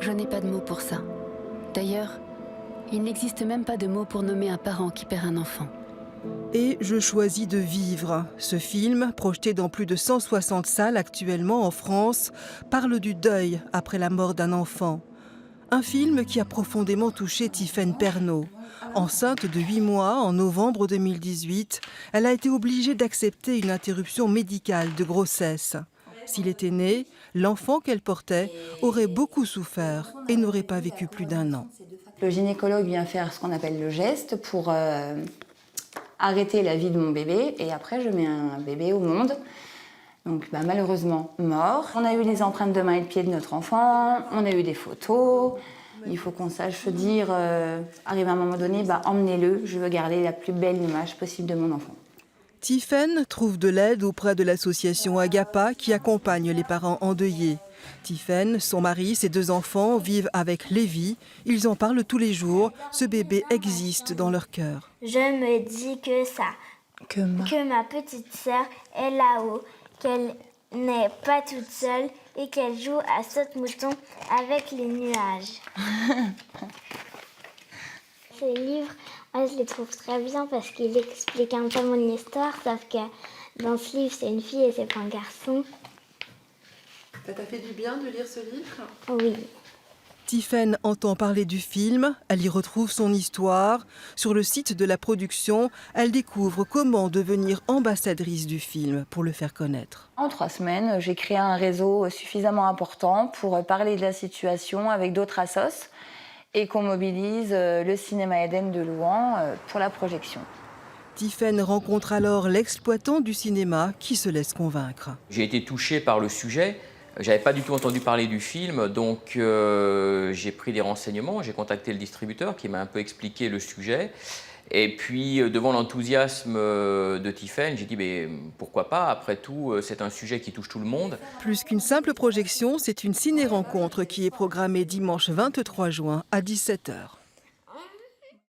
Je n'ai pas de mots pour ça. D'ailleurs, il n'existe même pas de mots pour nommer un parent qui perd un enfant. Et Je choisis de vivre. Ce film, projeté dans plus de 160 salles actuellement en France, parle du deuil après la mort d'un enfant. Un film qui a profondément touché Tiffaine Pernaut. Enceinte de 8 mois en novembre 2018, elle a été obligée d'accepter une interruption médicale de grossesse. S'il était né, l'enfant qu'elle portait aurait beaucoup souffert et n'aurait pas vécu plus d'1 an. Le gynécologue vient faire ce qu'on appelle le geste pour arrêter la vie de mon bébé et après je mets un bébé au monde. Donc malheureusement mort. On a eu les empreintes de main et de pied de notre enfant, on a eu des photos. Il faut qu'on sache se dire, arrive à un moment donné, emmenez-le, je veux garder la plus belle image possible de mon enfant. Tiffaine trouve de l'aide auprès de l'association Agapa qui accompagne les parents endeuillés. Tiffaine, son mari, ses 2 enfants vivent avec Lévi. Ils en parlent tous les jours. Ce bébé existe dans leur cœur. Je me dis que ma petite sœur est là-haut, qu'elle n'est pas toute seule et qu'elle joue à saute-mouton avec les nuages. Ces livres, moi je les trouve très bien parce qu'ils expliquent un peu mon histoire, sauf que dans ce livre c'est une fille et c'est pas un garçon. Ça t'a fait du bien de lire ce livre? Oui. Tiffaine entend parler du film, elle y retrouve son histoire. Sur le site de la production, elle découvre comment devenir ambassadrice du film pour le faire connaître. En 3 semaines, j'ai créé un réseau suffisamment important pour parler de la situation avec d'autres assos et qu'on mobilise le cinéma Eden de Louhans pour la projection. Tiffaine rencontre alors l'exploitant du cinéma qui se laisse convaincre. J'ai été touché par le sujet. J'avais pas du tout entendu parler du film, donc j'ai pris des renseignements, j'ai contacté le distributeur qui m'a un peu expliqué le sujet. Et puis, devant l'enthousiasme de Tiffaine, j'ai dit pourquoi pas, après tout, c'est un sujet qui touche tout le monde. Plus qu'une simple projection, c'est une ciné-rencontre qui est programmée dimanche 23 juin à 17 h.